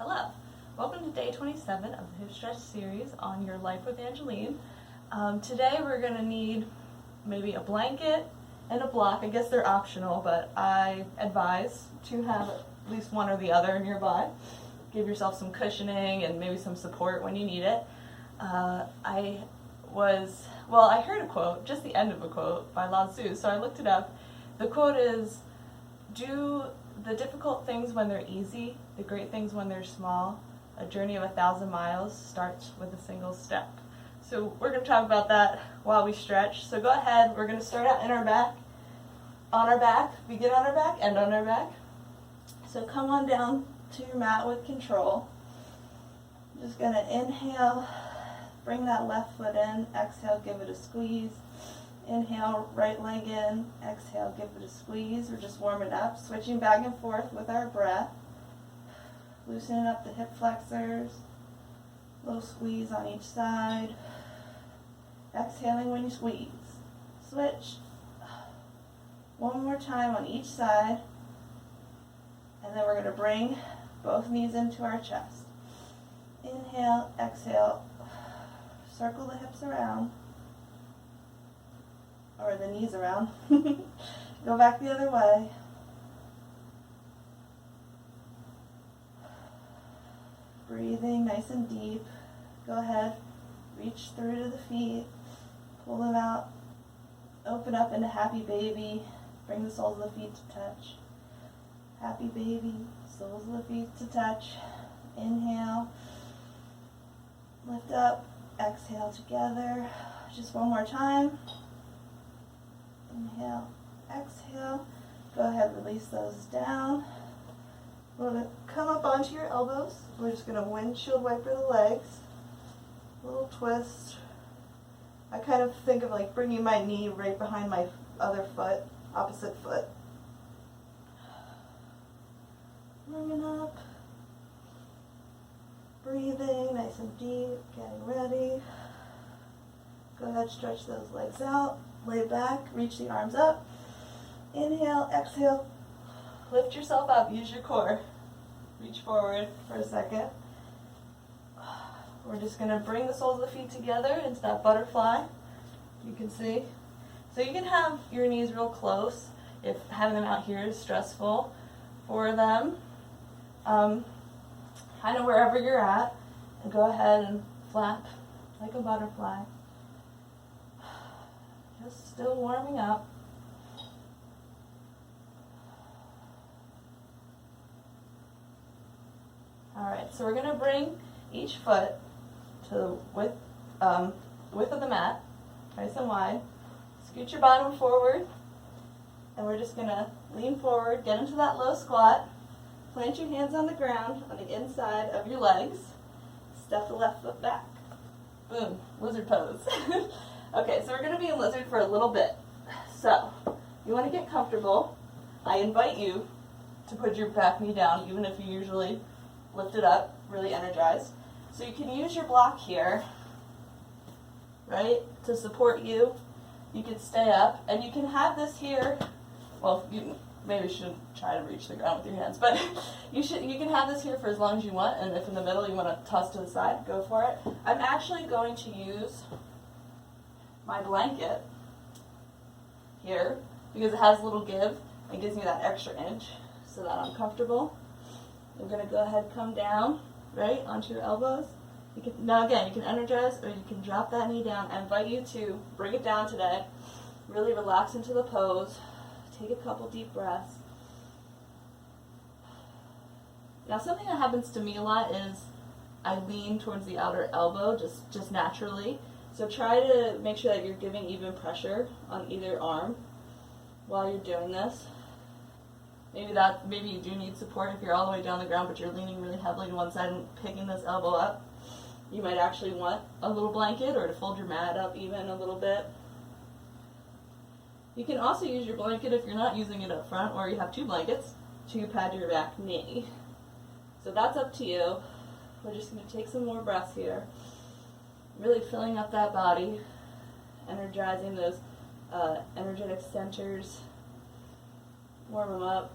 Hello, welcome to day 27 of the Hip Stretch series on Your Life with Angeline. Today we're going to need maybe a blanket and a block. I guess they're optional, but I advise to have at least one or the other nearby. Give yourself some cushioning and maybe some support when you need it. I heard a quote, just the end of a quote by Lao Tzo, so I looked it up. The quote is, "Do the difficult things when they're easy, the great things when they're small. A journey of 1,000 miles starts with a single step." So we're going to talk about that while we stretch. So go ahead, we're going to start out on our back, begin on our back, end on our back. So come on down to your mat with control. Just going to inhale, bring that left foot in, exhale, give it a squeeze. Inhale, right leg in, exhale, give it a squeeze. We're just warming up, switching back and forth with our breath. Loosening up the hip flexors, little squeeze on each side. Exhaling when you squeeze. Switch. One more time on each side. And then we're going to bring both knees into our chest. Inhale, exhale, circle the hips around. Or the knees around. Go back the other way. Breathing nice and deep. Go ahead, reach through to the feet, pull them out, open up into happy baby, bring the soles of the feet to touch. Happy baby, soles of the feet to touch. Inhale, lift up, exhale together. Just one more time. Inhale, exhale. Go ahead, release those down. We're going to come up onto your elbows. We're just going to windshield wiper the legs. A little twist. I kind of think of like bringing my knee right behind my other foot, opposite foot. Bringing up. Breathing nice and deep, getting ready. Go ahead, stretch those legs out. Lay back, reach the arms up. Inhale, exhale. Lift yourself up, use your core. Reach forward for a second. We're just going to bring the soles of the feet together into that butterfly. You can see. So you can have your knees real close if having them out here is stressful for them. Kind of wherever you're at. And go ahead and flap like a butterfly. Just still warming up. Alright, so we're going to bring each foot to the width of the mat, nice and wide. Scoot your bottom forward, and we're just going to lean forward, get into that low squat, plant your hands on the ground on the inside of your legs, step the left foot back. Boom, lizard pose. Okay, so we're going to be in lizard for a little bit. So, you want to get comfortable. I invite you to put your back knee down, even if you usually lift it up, really energized. So you can use your block here, right, to support you. You can stay up, and you can have this here. Well, you maybe shouldn't try to reach the ground with your hands, but you can have this here for as long as you want, and if in the middle you want to toss to the side, go for it. I'm actually going to use my blanket here because it has a little give and gives me that extra inch so that I'm comfortable. I'm going to go ahead and come down, right, onto your elbows. Now again, you can energize or you can drop that knee down. I invite you to bring it down today. Really relax into the pose. Take a couple deep breaths. Now something that happens to me a lot is I lean towards the outer elbow just naturally. So try to make sure that you're giving even pressure on either arm while you're doing this. Maybe you do need support if you're all the way down the ground, but you're leaning really heavily to one side and picking this elbow up. You might actually want a little blanket or to fold your mat up even a little bit. You can also use your blanket if you're not using it up front, or you have two blankets to pad your back knee. So that's up to you. We're just going to take some more breaths here. Really filling up that body, energizing those energetic centers. Warm them up.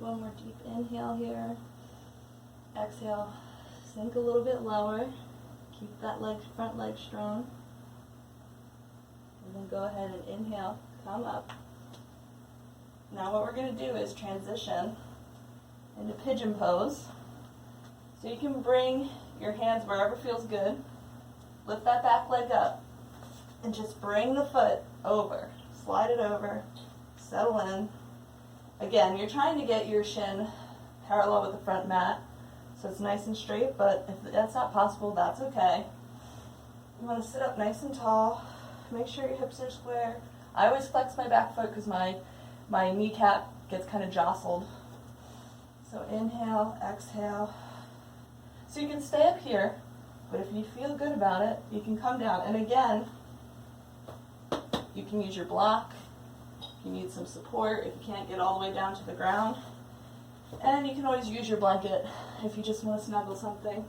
one more deep inhale here. Exhale, sink a little bit lower. Keep that front leg strong. And then go ahead and inhale, come up. Now what we're going to do is transition into pigeon pose. So you can bring your hands wherever feels good. Lift that back leg up and just bring the foot over. Slide it over, settle in. Again, you're trying to get your shin parallel with the front mat so it's nice and straight, but if that's not possible, that's okay. You want to sit up nice and tall. Make sure your hips are square. I always flex my back foot because my kneecap gets kind of jostled. So inhale, exhale. So you can stay up here, but if you feel good about it, you can come down. And again, you can use your block. You need some support if you can't get all the way down to the ground. And you can always use your blanket if you just want to snuggle something.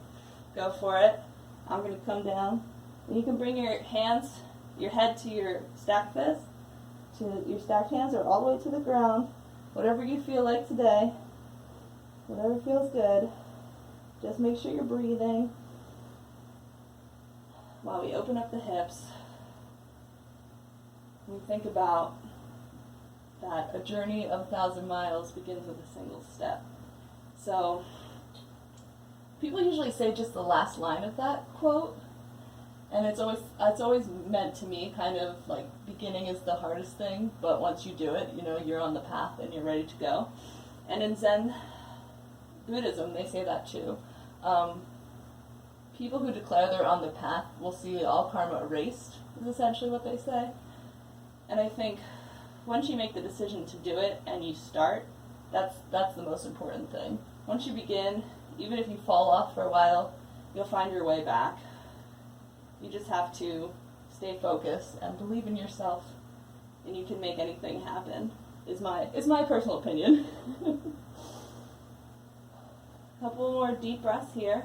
Go for it. I'm going to come down. And you can bring your hands, your head to your stacked fist, to your stacked hands, or all the way to the ground. Whatever you feel like today. Whatever feels good. Just make sure you're breathing while we open up the hips. We think about that a journey of 1,000 miles begins with a single step. So people usually say just the last line of that quote, and it's always meant to me kind of like beginning is the hardest thing, but once you do it, you're on the path and you're ready to go. And in Zen Buddhism, they say that too. People who declare they're on the path will see all karma erased, is essentially what they say. And I think once you make the decision to do it and you start, that's the most important thing. Once you begin, even if you fall off for a while, you'll find your way back. You just have to stay focused and believe in yourself, and you can make anything happen, is my personal opinion. Couple more deep breaths here.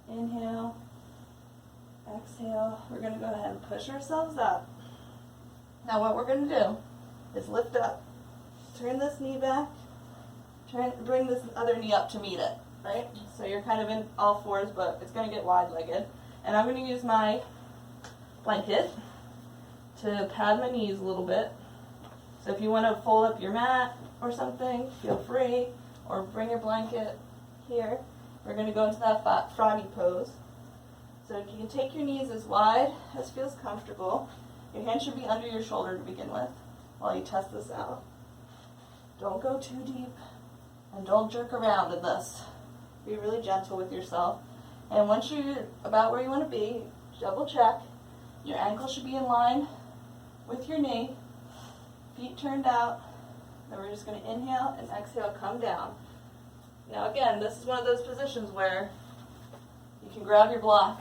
Inhale. Exhale. We're going to go ahead and push ourselves up. Now what we're going to do is lift up. Turn this knee back. Bring this other knee up to meet it, right? So you're kind of in all fours, but it's going to get wide-legged. And I'm going to use my blanket to pad my knees a little bit. So if you want to fold up your mat or something, feel free, or bring your blanket here. We're going to go into that froggy pose. So you can take your knees as wide as feels comfortable. Your hand should be under your shoulder to begin with while you test this out. Don't go too deep, and don't jerk around in this. Be really gentle with yourself. And once you're about where you want to be, double check. Your ankle should be in line with your knee. Feet turned out. Then we're just going to inhale and exhale, come down. Now again, this is one of those positions where you can grab your block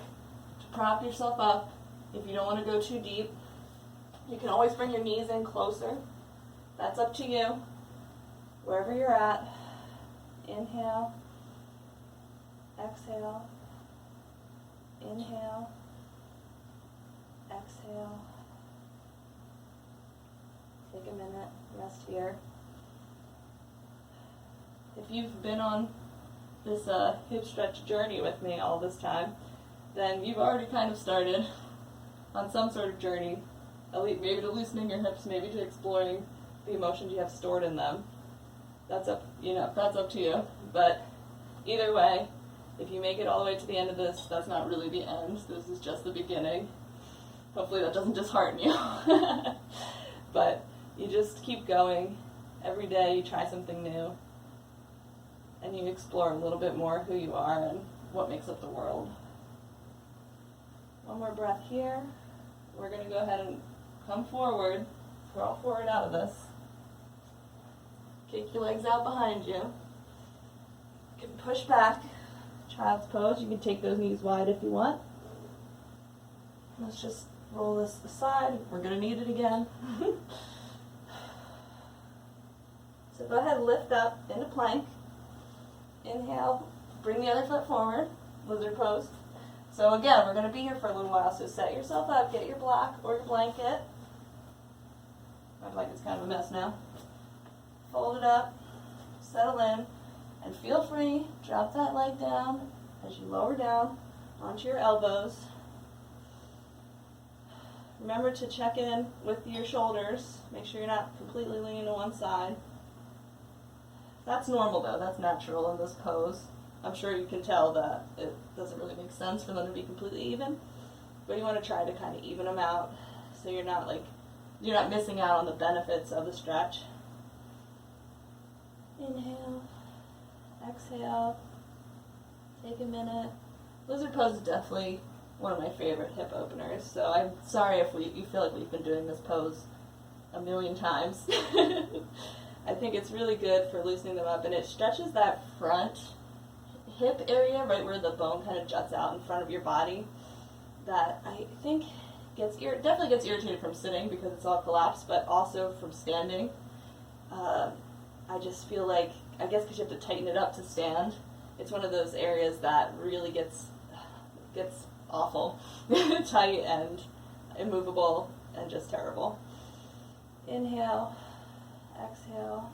to prop yourself up if you don't want to go too deep. You can always bring your knees in closer. That's up to you. Wherever you're at, inhale, exhale, inhale, exhale. Take a minute, rest here. If you've been on this hip stretch journey with me all this time, then you've already kind of started on some sort of journey, maybe to loosening your hips, maybe to exploring the emotions you have stored in them. That's up to you. But either way, if you make it all the way to the end of this, that's not really the end. This is just the beginning. Hopefully that doesn't dishearten you. But you just keep going. Every day you try something new. And you explore a little bit more who you are and what makes up the world. One more breath here. We're going to go ahead and come forward. Crawl forward out of this. Kick your legs out behind you. You can push back. Child's pose. You can take those knees wide if you want. Let's just roll this aside. We're going to need it again. So go ahead and lift up into plank. Inhale, bring the other foot forward, lizard pose. So again, we're going to be here for a little while, so set yourself up, get your block or your blanket. My blanket's kind of a mess now. Fold it up, settle in, and feel free, drop that leg down as you lower down onto your elbows. Remember to check in with your shoulders. Make sure you're not completely leaning to one side. That's normal though, that's natural in this pose. I'm sure you can tell that it doesn't really make sense for them to be completely even, but you want to try to kind of even them out so you're not missing out on the benefits of the stretch. Inhale, exhale, take a minute. Lizard pose is definitely one of my favorite hip openers, so I'm sorry if you feel like we've been doing this pose a million times. I think it's really good for loosening them up, and it stretches that front hip area, right where the bone kind of juts out in front of your body, that I think definitely gets irritated from sitting because it's all collapsed, but also from standing. I just feel like, I guess because you have to tighten it up to stand, it's one of those areas that really gets awful, tight and immovable and just terrible. Inhale, exhale.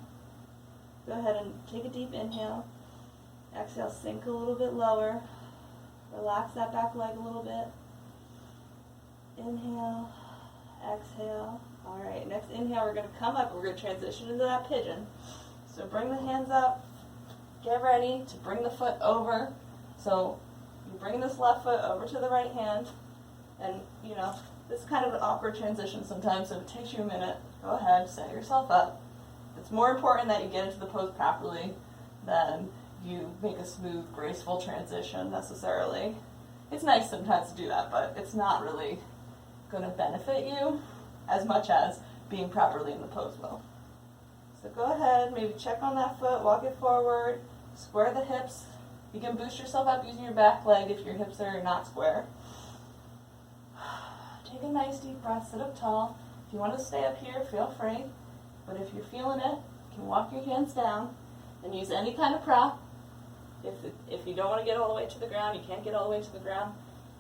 Go ahead and take a deep inhale. Exhale, sink a little bit lower. Relax that back leg a little bit. Inhale, exhale. All right, next inhale, we're going to come up. We're going to transition into that pigeon. So bring the hands up. Get ready to bring the foot over. So you bring this left foot over to the right hand. And, this is kind of an awkward transition sometimes, so it takes you a minute. Go ahead, set yourself up. It's more important that you get into the pose properly than you make a smooth, graceful transition necessarily. It's nice sometimes to do that, but it's not really going to benefit you as much as being properly in the pose will. So go ahead, maybe check on that foot, walk it forward, square the hips. You can boost yourself up using your back leg if your hips are not square. Take a nice deep breath, sit up tall. If you want to stay up here, feel free. But if you're feeling it, you can walk your hands down and use any kind of prop. If you don't want to get all the way to the ground, you can't get all the way to the ground,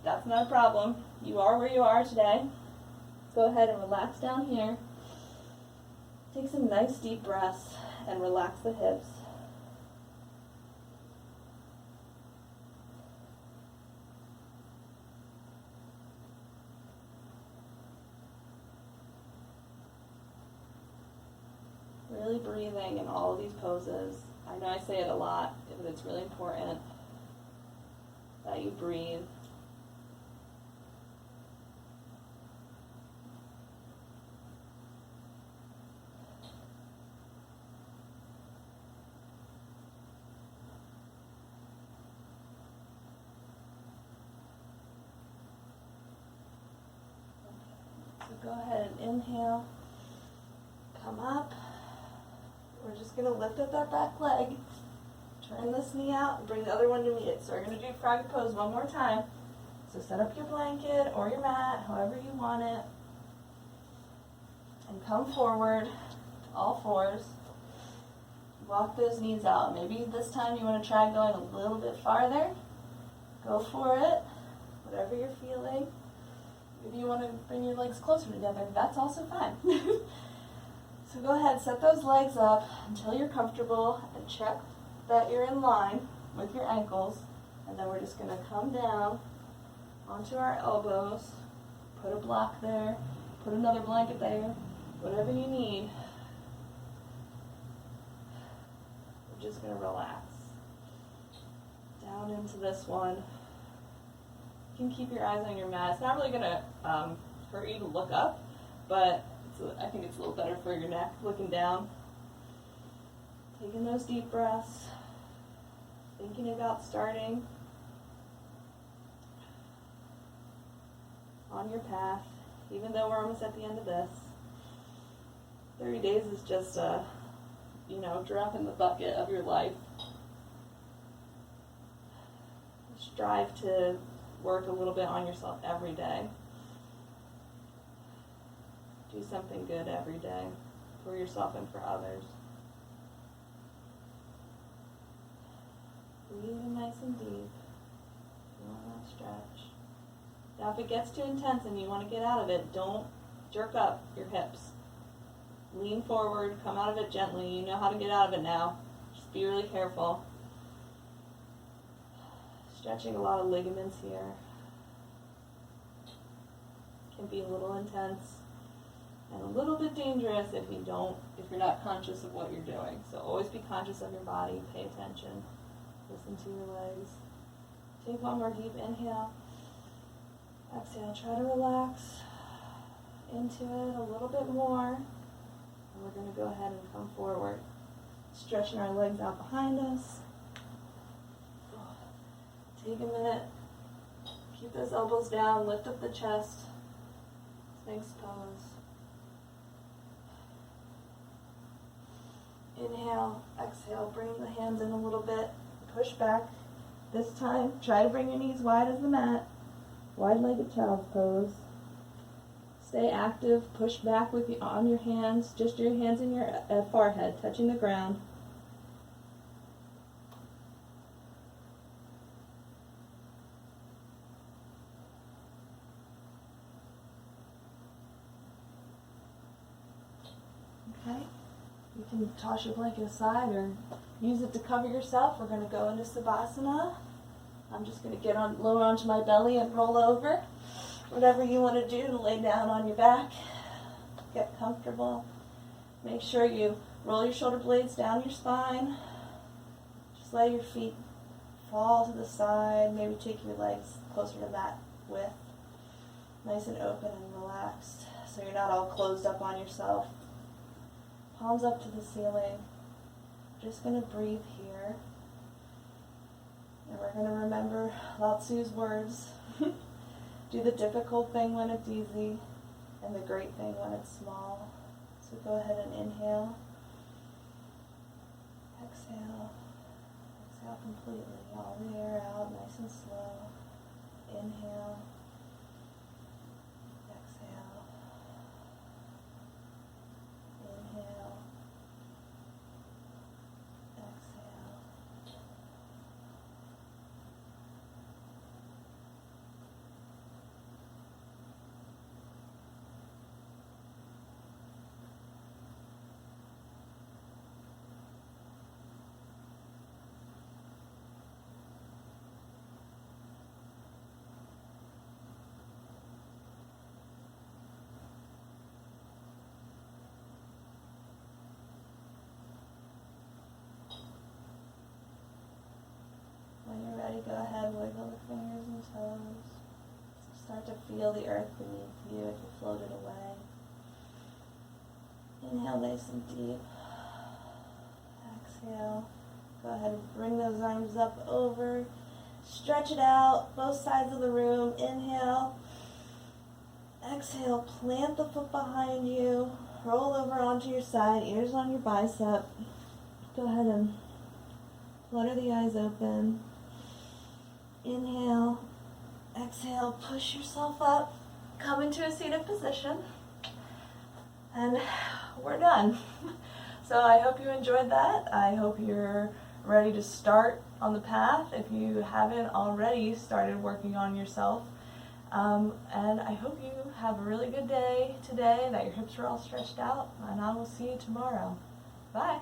that's not a problem. You are where you are today. Go ahead and relax down here. Take some nice deep breaths and relax the hips. Really breathing in all of these poses. I know I say it a lot, but it's really important that you breathe. So go ahead and inhale, come up. We're just going to lift up that back leg, turn this knee out, and bring the other one to meet it. So we're going to do frog pose one more time. So set up your blanket or your mat, however you want it, and come forward, all fours. Walk those knees out. Maybe this time you want to try going a little bit farther. Go for it, whatever you're feeling. Maybe you want to bring your legs closer together. That's also fine. So go ahead, set those legs up until you're comfortable and check that you're in line with your ankles. And then we're just going to come down onto our elbows, put a block there, put another blanket there, whatever you need. We're just going to relax. Down into this one. You can keep your eyes on your mat. It's not really going to hurt you to look up, but I think it's a little better for your neck, looking down. Taking those deep breaths, thinking about starting on your path, even though we're almost at the end of this. 30 days is just a, drop in the bucket of your life. Strive to work a little bit on yourself every day. Do something good every day for yourself and for others. Breathe nice and deep. Feel that stretch. Now if it gets too intense and you want to get out of it, don't jerk up your hips. lean forward, come out of it gently. You know how to get out of it now. Just be really careful. Stretching a lot of ligaments here. Can be a little intense and a little bit dangerous if you're not conscious of what you're doing. So always be conscious of your body, pay attention, listen to your legs. Take one more deep inhale. Exhale, try to relax into it a little bit more. And we're going to go ahead and come forward, stretching our legs out behind us. Take a minute, keep those elbows down, lift up the chest, Sphinx pose. Inhale, exhale, bring the hands in a little bit, push back. This time, try to bring your knees wide as the mat, wide-legged child's pose. Stay active, push back on your hands, just your hands in your forehead, touching the ground. Okay, you can toss your blanket aside or use it to cover yourself. We're going to go into Savasana. I'm just going to get lower onto my belly and roll over. Whatever you want to do to lay down on your back, get comfortable. Make sure you roll your shoulder blades down your spine. Just let your feet fall to the side. Maybe take your legs closer to that width. Nice and open and relaxed, so you're not all closed up on yourself. Palms up to the ceiling. Just going to breathe here. And we're going to remember Lao Tzu's words. Do the difficult thing when it's easy, and the great thing when it's small. So go ahead and inhale. Exhale. Exhale completely. All the air out, nice and slow. Inhale. Exhale. Inhale. Exhale. When you're ready, go ahead, wiggle the fingers and toes. Start to feel the earth beneath you as you float it away. Inhale nice and deep. Exhale. Go ahead and bring those arms up over. Stretch it out, both sides of the room. Inhale. Exhale, plant the foot behind you. Roll over onto your side, ears on your bicep. Go ahead and flutter the eyes open. Inhale, exhale, push yourself up, come into a seated position, and we're done. So I hope you enjoyed that. I hope you're ready to start on the path if you haven't already started working on yourself. And I hope you have a really good day today, that your hips are all stretched out, and I will see you tomorrow. Bye.